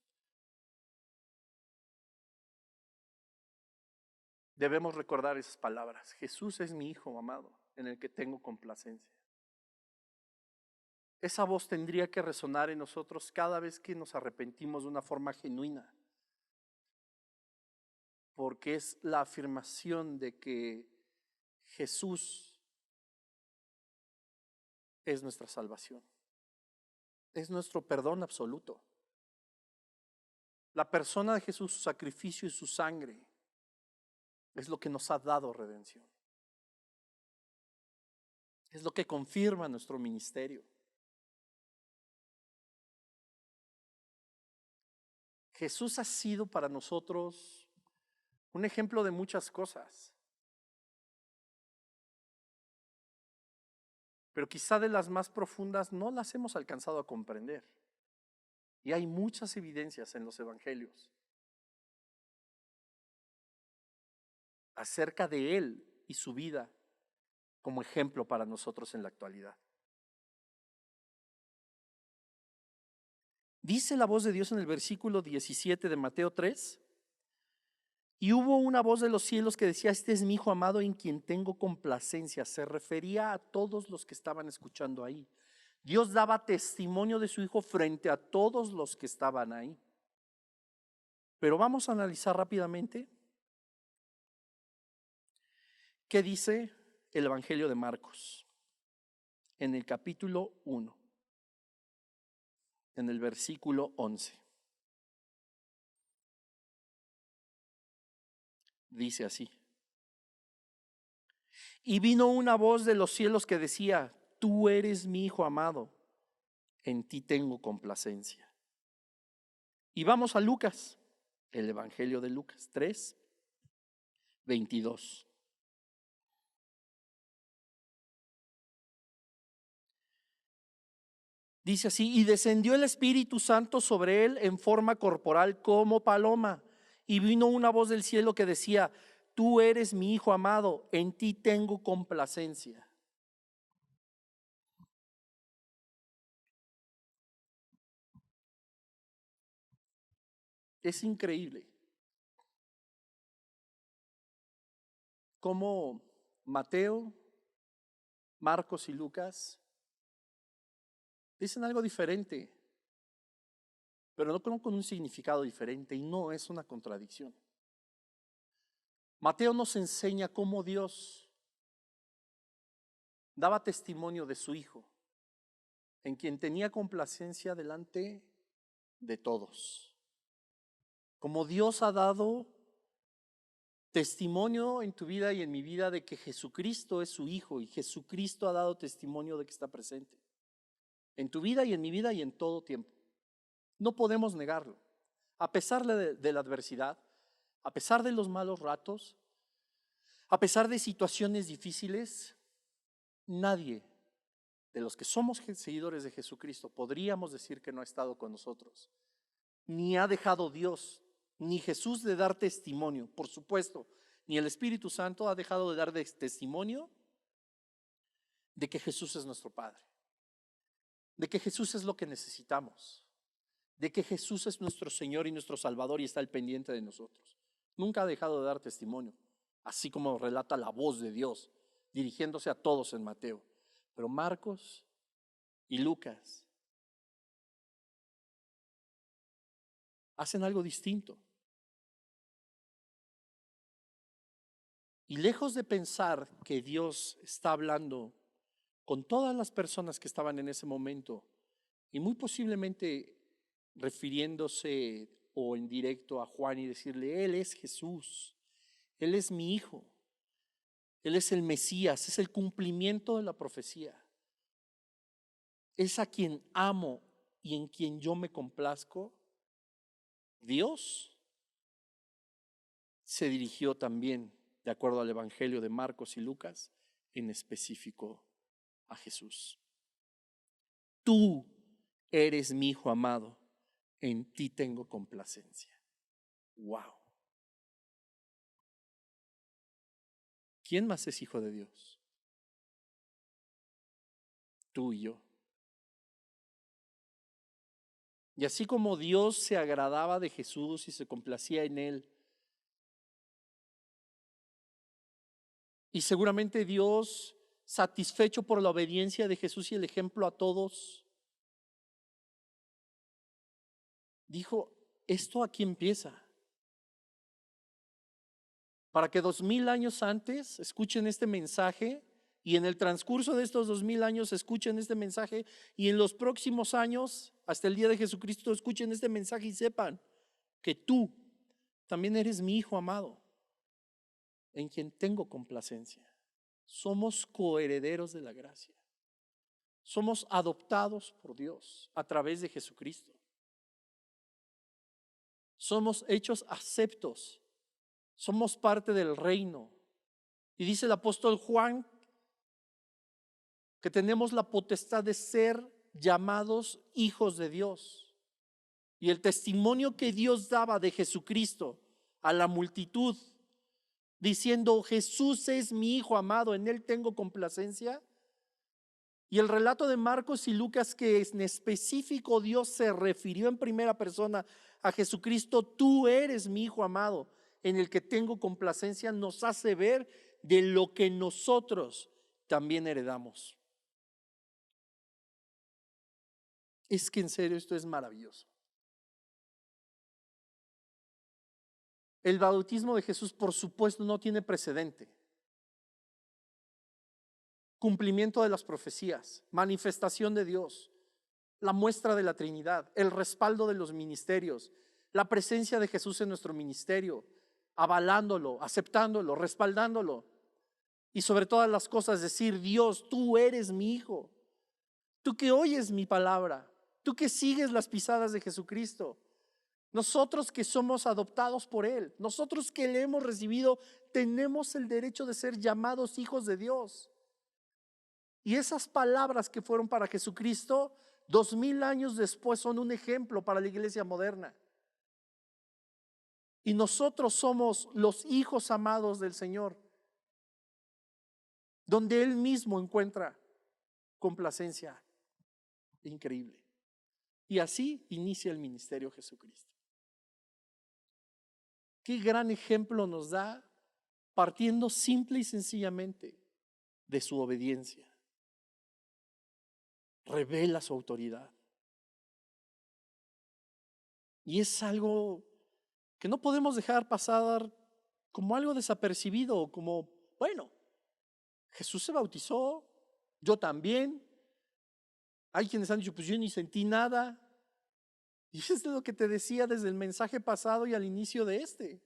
debemos recordar esas palabras. Jesús es mi Hijo amado, en el que tengo complacencia. esa voz tendría que resonar en nosotros cada vez que nos arrepentimos de una forma genuina, porque es la afirmación de que Jesús es nuestra salvación, es nuestro perdón absoluto. La persona de Jesús, su sacrificio y su sangre es lo que nos ha dado redención. Es lo que confirma nuestro ministerio. Jesús ha sido para nosotros un ejemplo de muchas cosas, pero quizá de las más profundas no las hemos alcanzado a comprender. Y hay muchas evidencias en los evangelios acerca de Él y su vida como ejemplo para nosotros en la actualidad. Dice la voz de Dios en el versículo 17 de Mateo 3, y hubo una voz de los cielos que decía: este es mi Hijo amado en quien tengo complacencia. Se refería a todos los que estaban escuchando ahí. Dios daba testimonio de su Hijo frente a todos los que estaban ahí. Pero vamos a analizar rápidamente qué dice el Evangelio de Marcos en el capítulo 1, en el versículo 11. Dice así: y vino una voz de los cielos que decía: tú eres mi Hijo amado, en ti tengo complacencia. Y vamos a Lucas, el Evangelio de Lucas 3, 22. Dice así: y descendió el Espíritu Santo sobre él en forma corporal como paloma, y vino una voz del cielo que decía: tú eres mi Hijo amado, en ti tengo complacencia. Es increíble cómo Mateo, Marcos y Lucas dicen algo diferente, pero no con un significado diferente, y no es una contradicción. Mateo nos enseña cómo Dios daba testimonio de su Hijo, en quien tenía complacencia delante de todos. Como Dios ha dado testimonio en tu vida y en mi vida de que Jesucristo es su Hijo, y Jesucristo ha dado testimonio de que está presente en tu vida y en mi vida y en todo tiempo. No podemos negarlo. A pesar de la adversidad, a pesar de los malos ratos, a pesar de situaciones difíciles, nadie de los que somos seguidores de Jesucristo podríamos decir que no ha estado con nosotros, ni ha dejado Dios, ni Jesús de dar testimonio. Por supuesto, ni el Espíritu Santo ha dejado de dar testimonio de que Jesús es nuestro Padre, de que Jesús es lo que necesitamos, de que Jesús es nuestro Señor y nuestro Salvador y está al pendiente de nosotros. Nunca ha dejado de dar testimonio, así como relata la voz de Dios dirigiéndose a todos en Mateo. Pero Marcos y Lucas hacen algo distinto. Y lejos de pensar que Dios está hablando con todas las personas que estaban en ese momento, y muy posiblemente refiriéndose o en directo a Juan y decirle: Él es Jesús, Él es mi Hijo, Él es el Mesías, es el cumplimiento de la profecía, es a quien amo y en quien yo me complazco. Dios se dirigió también, de acuerdo al Evangelio de Marcos y Lucas, en específico a Jesús. Tú eres mi Hijo amado, en ti tengo complacencia. Wow. ¿Quién más es hijo de Dios? Tú y yo. Y así como Dios se agradaba de Jesús y se complacía en él, y seguramente Dios, satisfecho por la obediencia de Jesús y el ejemplo a todos, dijo, esto aquí empieza. Para que 2000 años antes escuchen este mensaje y en el transcurso de estos 2000 años escuchen este mensaje y en los próximos años, hasta el día de Jesucristo, escuchen este mensaje y sepan que tú también eres mi hijo amado, en quien tengo complacencia. Somos coherederos de la gracia. Somos adoptados por Dios a través de Jesucristo. Somos hechos aceptos. Somos parte del reino. Y dice el apóstol Juan que tenemos la potestad de ser llamados hijos de Dios. Y el testimonio que Dios daba de Jesucristo a la multitud, diciendo, Jesús es mi hijo amado, en él tengo complacencia. Y el relato de Marcos y Lucas, que en específico Dios se refirió en primera persona a Jesucristo, tú eres mi hijo amado, en el que tengo complacencia, nos hace ver de lo que nosotros también heredamos. Es que en serio esto es maravilloso. El bautismo de Jesús, por supuesto, no tiene precedente. Cumplimiento de las profecías, manifestación de Dios, la muestra de la Trinidad, el respaldo de los ministerios, la presencia de Jesús en nuestro ministerio, avalándolo, aceptándolo, respaldándolo. Y sobre todas las cosas decir, Dios, tú eres mi hijo, tú que oyes mi palabra, tú que sigues las pisadas de Jesucristo. Nosotros que somos adoptados por Él, nosotros que le hemos recibido, tenemos el derecho de ser llamados hijos de Dios. Y esas palabras que fueron para Jesucristo, 2000 años después son un ejemplo para la iglesia moderna. Y nosotros somos los hijos amados del Señor, donde Él mismo encuentra complacencia increíble. Y así inicia el ministerio Jesucristo. Qué gran ejemplo nos da, partiendo simple y sencillamente de su obediencia. Revela su autoridad. Y es algo que no podemos dejar pasar como algo desapercibido, como, bueno, Jesús se bautizó, yo también. Hay quienes han dicho, pues yo ni sentí nada. Y eso es lo que te decía desde el mensaje pasado y al inicio de este.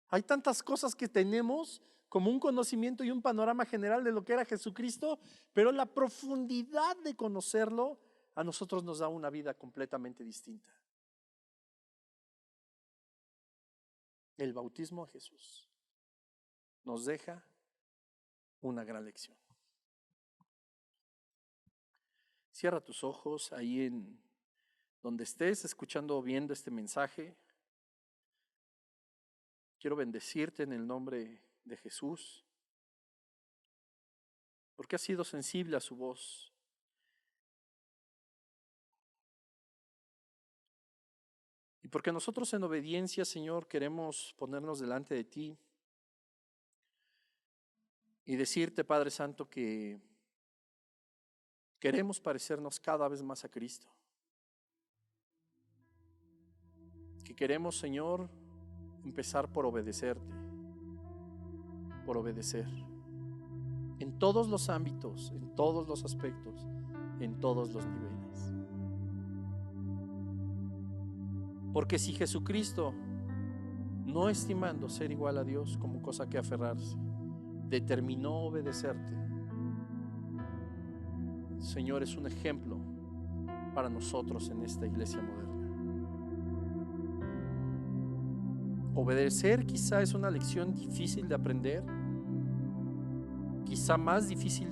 Hay tantas cosas que tenemos como un conocimiento y un panorama general de lo que era Jesucristo, pero la profundidad de conocerlo a nosotros nos da una vida completamente distinta. El bautismo de Jesús nos deja una gran lección. Cierra tus ojos ahí en donde estés escuchando o viendo este mensaje. Quiero bendecirte en el nombre de Jesús, porque has sido sensible a su voz. Y porque nosotros en obediencia, Señor, queremos ponernos delante de ti y decirte, Padre Santo, que queremos parecernos cada vez más a Cristo. Que queremos, Señor, empezar por obedecerte, por obedecer. En todos los ámbitos, en todos los aspectos, en todos los niveles. Porque si Jesucristo, no estimando ser igual a Dios como cosa que aferrarse, determinó obedecerte, Señor, es un ejemplo para nosotros en esta iglesia moderna. Obedecer quizá es una lección difícil de aprender, quizá más difícil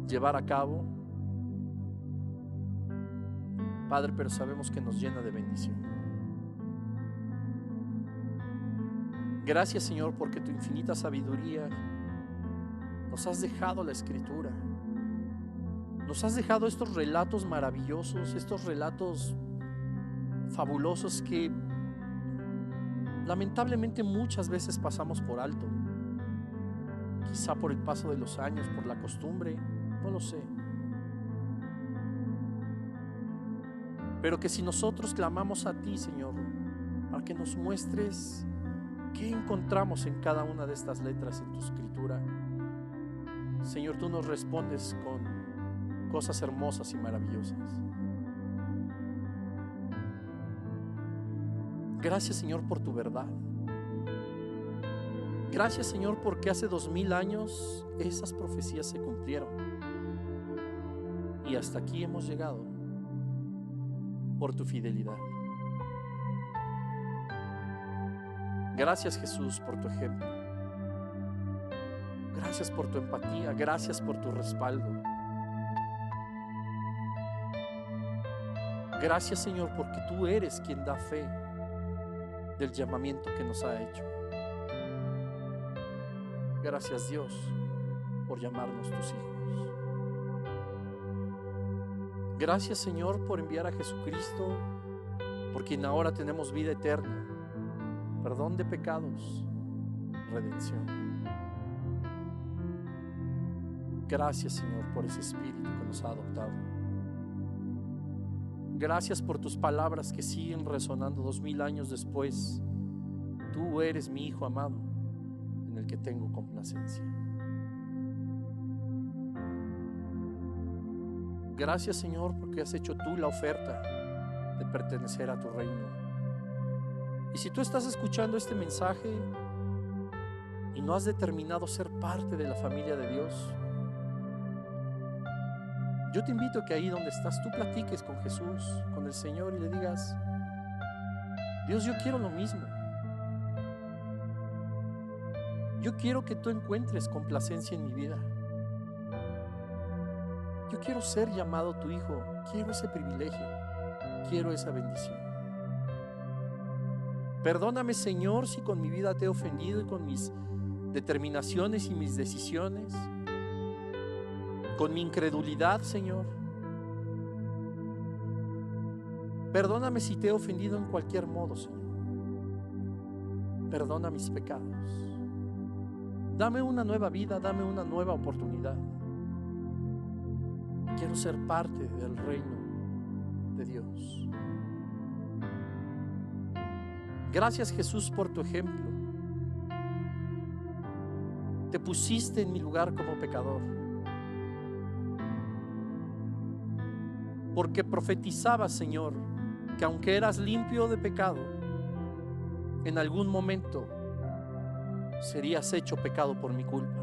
llevar a cabo, Padre, pero sabemos que nos llena de bendición. Gracias, Señor, porque tu infinita sabiduría nos has dejado la Escritura, nos has dejado estos relatos maravillosos, estos relatos fabulosos que lamentablemente muchas veces pasamos por alto, quizá por el paso de los años, por la costumbre, no lo sé. pero que si nosotros clamamos a ti, Señor, para que nos muestres qué encontramos en cada una de estas letras en tu escritura, Señor, tú nos respondes con cosas hermosas y maravillosas. Gracias, Señor, por tu verdad. Gracias, Señor, porque hace 2000 años esas profecías se cumplieron y hasta aquí hemos llegado por tu fidelidad. Gracias, Jesús, por tu ejemplo. Gracias por tu empatía. Gracias por tu respaldo. Gracias, Señor, porque tú eres quien da fe del llamamiento que nos ha hecho. Gracias, Dios, por llamarnos tus hijos. Gracias, Señor, por enviar a Jesucristo, por quien ahora tenemos vida eterna, perdón de pecados, redención. Gracias, Señor, por ese Espíritu que nos ha adoptado. Gracias por tus palabras que siguen resonando 2000 años después. Tú eres mi Hijo amado, en el que tengo complacencia. Gracias, Señor, porque has hecho tú la oferta de pertenecer a tu reino. Y si tú estás escuchando este mensaje y no has determinado ser parte de la familia de Dios, yo te invito a que ahí donde estás tú platiques con Jesús, con el Señor, y le digas: Dios, yo quiero lo mismo. Yo quiero que tú encuentres complacencia en mi vida. Yo quiero ser llamado tu hijo. Quiero ese privilegio. Quiero esa bendición. Perdóname, Señor, si con mi vida te he ofendido y con mis determinaciones y mis decisiones, con mi incredulidad, Señor. Perdóname si te he ofendido en cualquier modo, Señor. Perdona mis pecados. Dame una nueva vida, dame una nueva oportunidad. Quiero ser parte del reino de Dios. Gracias, Jesús, por tu ejemplo. Te pusiste en mi lugar como pecador, porque profetizabas, Señor, que aunque eras limpio de pecado, en algún momento serías hecho pecado por mi culpa.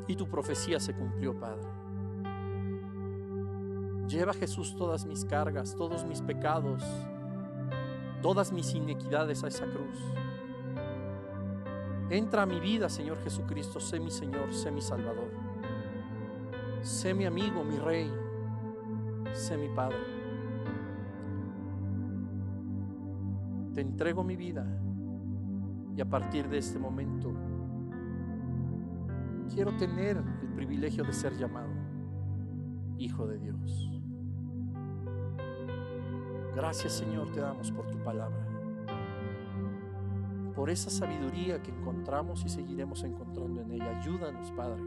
Y tu profecía se cumplió, Padre. Lleva, Jesús, todas mis cargas, todos mis pecados, todas mis iniquidades a esa cruz. Entra a mi vida, Señor Jesucristo. Sé mi Señor, sé mi Salvador. Sé mi amigo, mi Rey. Sé mi Padre. Te entrego mi vida y a partir de este momento quiero tener el privilegio de ser llamado Hijo de Dios. Gracias, Señor, te damos por tu palabra, por esa sabiduría que encontramos y seguiremos encontrando en ella. Ayúdanos, Padre,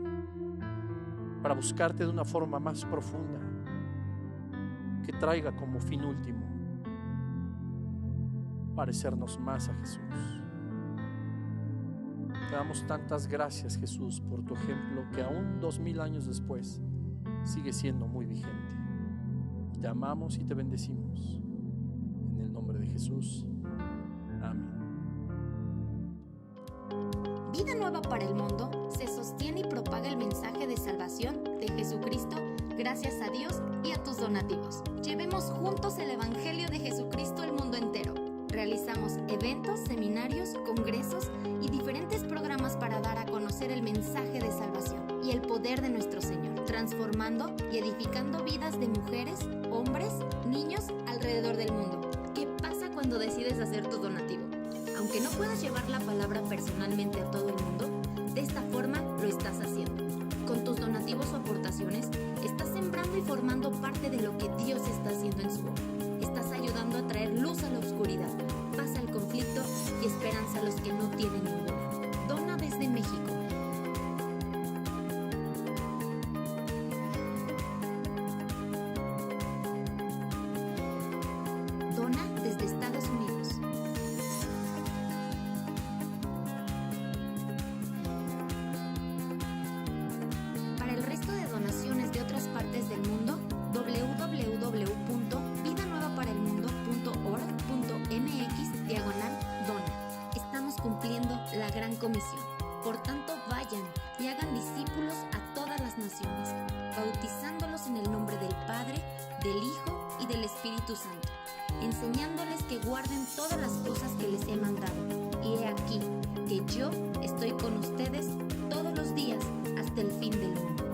para buscarte de una forma más profunda, que traiga como fin último parecernos más a Jesús. Te damos tantas gracias, Jesús, por tu ejemplo que aún 2000 años después sigue siendo muy vigente. Te amamos y te bendecimos. En el nombre de Jesús. Amén. Vida Nueva para el Mundo se sostiene y propaga el mensaje de salvación de Jesucristo gracias a Dios y a tus donativos. Llevemos juntos el Evangelio de Jesucristo al mundo entero. Realizamos eventos, seminarios, congresos y diferentes programas para dar a conocer el mensaje de salvación y el poder de nuestro Señor, transformando y edificando vidas de mujeres, hombres, niños alrededor del mundo. ¿Qué pasa cuando decides hacer tu donativo? Aunque no puedas llevar la palabra personalmente a todo el mundo, de esta forma lo estás haciendo. Con tus donativos o aportaciones, estás sembrando y formando parte de lo que Dios está haciendo en su obra. Estás ayudando a traer luz a la oscuridad, paz al conflicto y esperanza a los que no tienen ninguna. Dona desde México. del Hijo y del Espíritu Santo, enseñándoles que guarden todas las cosas que les he mandado. Y he aquí que yo estoy con ustedes todos los días hasta el fin del mundo.